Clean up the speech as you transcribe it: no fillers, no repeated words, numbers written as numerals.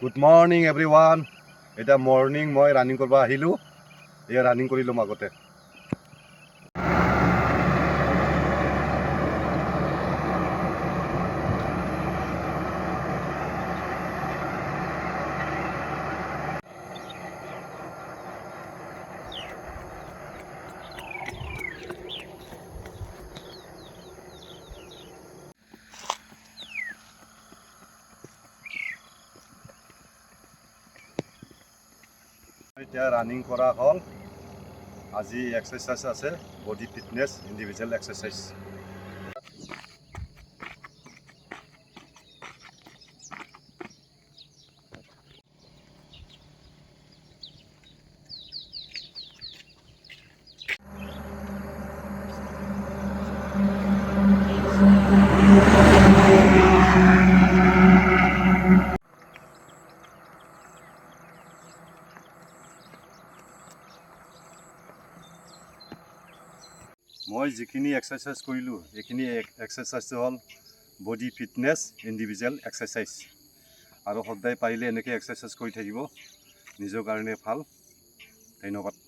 Good morning everyone. এতিয়া morning মই running কৰিব আহিলোঁ। এয়া ৰানিং কৰি ল'ম আগতে। এতিয়া ৰানিং কৰা হ'ল। আজি এক্সাৰচাইজ আছে, বডি ফিটনেছ ইণ্ডিভিজুৱেল এক্সাৰচাইজ। মই যিখিনি এক্সাৰচাইজ কৰিলোঁ এইখিনি এক্সাৰচাইজ হ'ল বডি ফিটনেছ ইণ্ডিভিজুৱেল এক্সাৰচাইজ। আৰু সদায় পাৰিলে এনেকৈ এক্সাৰচাইজ কৰি থাকিব, নিজৰ কাৰণে ভাল। ধন্যবাদ।